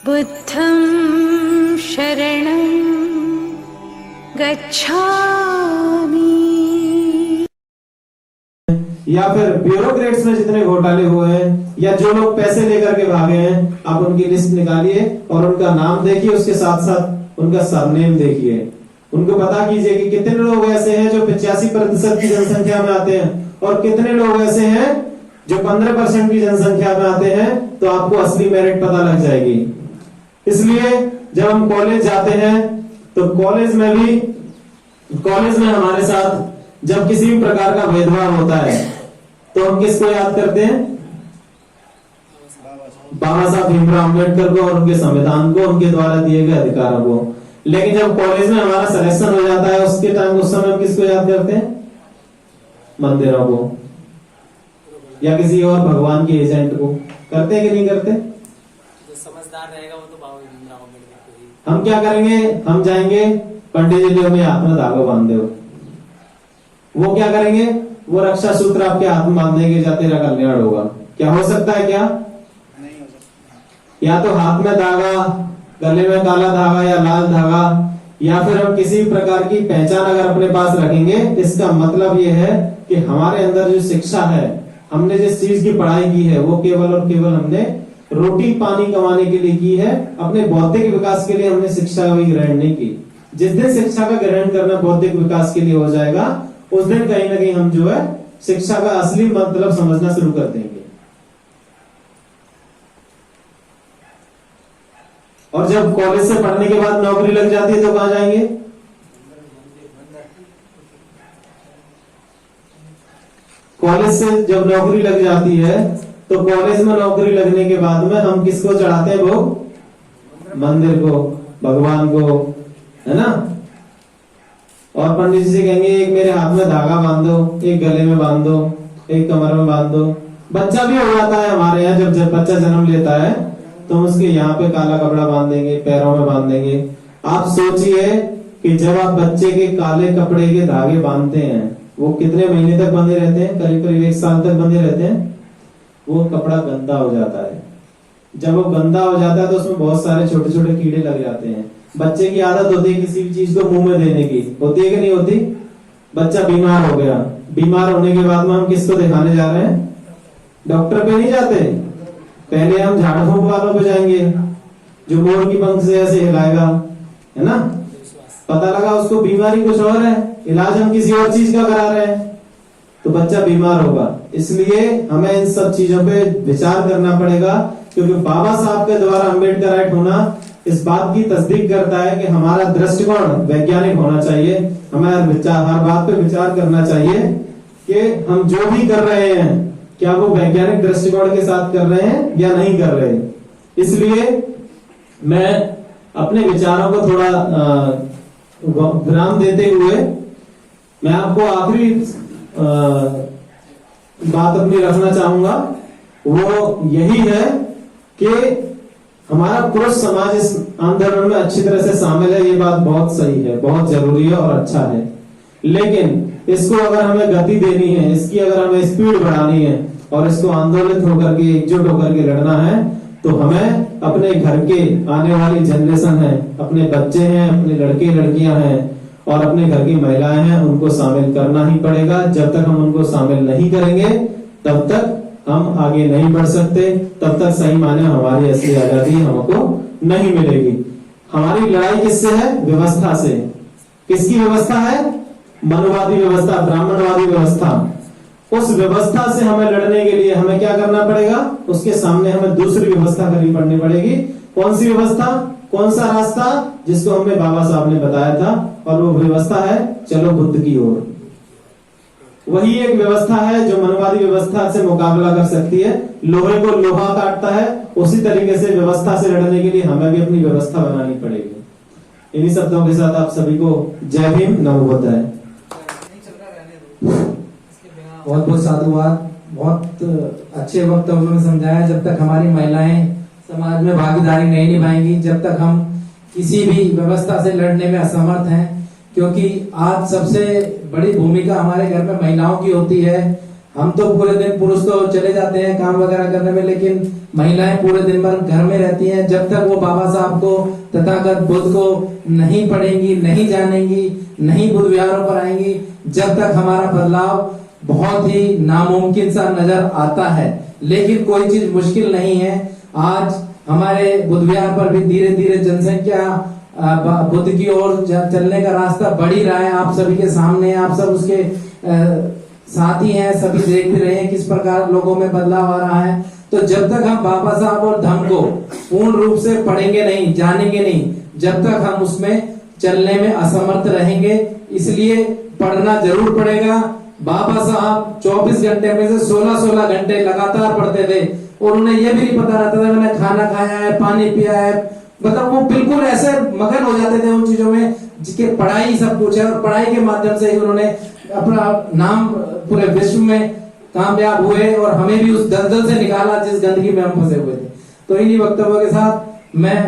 बुद्धं शरणं गच्छामि। या फिर ब्यूरोक्रेट्स में जितने घोटाले हुए हैं या जो लोग पैसे लेकर के भागे हैं, आप उनकी लिस्ट निकालिए और उनका नाम देखिए, उसके साथ साथ उनका सरनेम देखिए। उनको पता कीजिए कि कितने लोग ऐसे हैं जो 85% की जनसंख्या में आते हैं और कितने लोग ऐसे हैं जो 15% की जनसंख्या में आते हैं, तो आपको असली मेरिट पता लग जाएगी। इसलिए जब हम कॉलेज जाते हैं तो कॉलेज में हमारे साथ जब किसी भी प्रकार का भेदभाव होता है तो हम किसको याद करते हैं? बाबा साहब भीमराव अम्बेडकर को और उनके संविधान को, उनके द्वारा दिए गए अधिकारों को। लेकिन जब कॉलेज में हमारा सिलेक्शन हो जाता है उस समय हम किसको याद करते हैं? मंदिरों को या किसी और भगवान के एजेंट को। करते हैं कि नहीं करते? जो समझदार रहेगा वो तो बाबा भीमराव अम्बेडकर को ही। हम क्या करेंगे? हम जाएंगे पंडित जी ने हाथ में धागा बांध दो। वो क्या करेंगे? वो रक्षा सूत्र आपके हाथ में बांध देंगे, जा तेरा कल्याण होगा। क्या हो सकता है? क्या नहीं हो सकता। या तो हाथ में धागा, गले में काला धागा या लाल धागा, या फिर हम किसी प्रकार की पहचान अगर अपने पास रखेंगे, इसका मतलब ये है कि हमारे अंदर जो शिक्षा है, हमने जिस चीज की पढ़ाई की है, वो केवल और केवल हमने रोटी पानी कमाने के लिए की है। अपने बौद्धिक विकास के लिए हमने शिक्षा का ग्रहण नहीं की। जिस दिन शिक्षा का ग्रहण करना बौद्धिक विकास के लिए हो जाएगा, उस दिन कहीं ना कहीं हम जो है शिक्षा का असली मतलब समझना शुरू कर देंगे। और जब कॉलेज से पढ़ने के बाद नौकरी लग जाती है तो कहां जाएंगे? कॉलेज से जब नौकरी लग जाती है तो कॉलेज में नौकरी लगने के बाद में हम किसको चढ़ाते हैं? भोग? मंदिर को, भगवान को, है ना। और पंडित जी से कहेंगे एक मेरे हाथ में धागा बांध दो, एक गले में बांध दो, एक कमर में बांध दो। बच्चा भी हो जाता है हमारे यहाँ, जब बच्चा जन्म लेता है तो हम उसके यहाँ पे काला कपड़ा बांध देंगे, पैरों में बांध देंगे। आप सोचिए कि जब आप बच्चे के काले कपड़े के धागे बांधते हैं, वो कितने महीने तक बंधे रहते हैं? करीब करीब 1 साल तक बंधे रहते हैं। वो कपड़ा गंदा हो जाता है। जब वो गंदा हो जाता है तो उसमें बहुत सारे छोटे छोटे कीड़े लग जाते हैं। बच्चे की आदत होती है किसी भी चीज को मुंह में देने की, होती है कि नहीं होती? बच्चा बीमार हो गया, बीमार होने के बाद में हम किसको दिखाने जा रहे हैं? डॉक्टर पे नहीं जाते, पहले हम झाड़ फूंक वालों पे जाएंगे, जो मोर की पंख से ऐसे हिलाएगा, है ना। पता लगा उसको बीमारी कुछ और है, इलाज हम किसी और चीज का करा रहे हैं, तो बच्चा बीमार होगा। इसलिए हमें इन सब चीजों पे विचार करना पड़ेगा, क्योंकि बाबा साहब के द्वारा अम्बेडकराइट होना इस बात की तस्दीक करता है कि हमारा दृष्टिकोण वैज्ञानिक होना चाहिए। हमें हर बात पे विचार करना चाहिए कि हम जो भी कर रहे हैं क्या वो वैज्ञानिक दृष्टिकोण के साथ कर रहे हैं या नहीं कर रहे हैं। इसलिए मैं अपने विचारों को थोड़ा विराम देते हुए मैं आपको आखिरी बात अपनी रखना चाहूंगा। वो यही है कि हमारा पुरुष समाज इस आंदोलन में अच्छी तरह से शामिल है। ये बात बहुत सही है, बहुत जरूरी है और अच्छा है। लेकिन इसको अगर हमें गति देनी है, इसकी अगर हमें स्पीड बढ़ानी है और इसको आंदोलित होकर के, एकजुट होकर के लड़ना है, तो हमें अपने घर के आने वाली जनरेशन है, अपने बच्चे हैं, अपने लड़के लड़कियां हैं और अपने घर की महिलाएं हैं, उनको शामिल करना ही पड़ेगा। जब तक हम उनको शामिल नहीं करेंगे तब तक हम आगे नहीं बढ़ सकते, तब तक सही माने हमारी असली आजादी हमको नहीं मिलेगी। हमारी लड़ाई किससे है? व्यवस्था से। किसकी व्यवस्था है? मनुवादी व्यवस्था, ब्राह्मणवादी व्यवस्था। उस व्यवस्था से हमें लड़ने के लिए हमें क्या करना पड़ेगा? उसके सामने हमें दूसरी व्यवस्था करनी पड़नी पड़ेगी। कौन सी व्यवस्था? कौन सा रास्ता? जिसको हमने बाबा साहब ने बताया था, और वो व्यवस्था है चलो बुद्ध की ओर। वही एक व्यवस्था है जो मनवादी व्यवस्था से मुकाबला कर सकती है। लोहे को लोहा काटता है, उसी तरीके से व्यवस्था से लड़ने के लिए हमें भी अपनी व्यवस्था बनानी पड़ेगी। इन्हीं शब्दों के साथ आप सभी को जय भीम, नमो बुद्धाय। बहुत बहुत साधुवाद। बहुत अच्छे वक्त उन्होंने समझाया। जब तक हमारी महिलाएं समाज में भागीदारी नहीं निभाएंगी, जब तक हम किसी भी व्यवस्था से लड़ने में असमर्थ हैं, क्योंकि आज सबसे बड़ी भूमिका हमारे घर में महिलाओं की होती है। हम तो पूरे दिन, पुरुष तो चले जाते हैं काम वगैरह करने में, लेकिन महिलाएं पूरे दिन भर घर में रहती हैं। जब तक वो बाबा साहब को, तथागत बुद्ध को नहीं पढ़ेंगी, नहीं जानेंगी, नहीं बुद्ध विहारों पर आएंगी, जब तक हमारा बदलाव बहुत ही नामुमकिन सा नजर आता है। लेकिन कोई चीज मुश्किल नहीं है। आज हमारे बुद्ध विहार पर भी धीरे धीरे जनसंख्या बुद्ध की ओर चलने का रास्ता बढ़ ही रहा है। आप सभी के सामने, आप सब उसके साथी हैं, सभी देख भी रहे हैं किस प्रकार लोगों में बदलाव आ रहा है। तो जब तक हम बाबा साहब और धम्म को पूर्ण रूप से पढ़ेंगे नहीं, जानेंगे नहीं, जब तक हम उसमें चलने में असमर्थ रहेंगे। इसलिए पढ़ना जरूर पड़ेगा। बाबा साहब 24 घंटे में से 16-16 घंटे लगातार पढ़ते थे और उन्हें यह भी नहीं पता रहता था मैंने खाना खाया है, पानी पिया है। मतलब वो बिल्कुल ऐसे मगन हो जाते थे उन चीजों में जिसके पढ़ाई सब कुछ है, और पढ़ाई के माध्यम से ही उन्होंने अपना नाम पूरे विश्व में कामयाब हुए और हमें भी उस दलदल से निकाला जिस गंदगी में हम फंसे हुए थे। तो इन्हीं वक्तव्यों के साथ मैं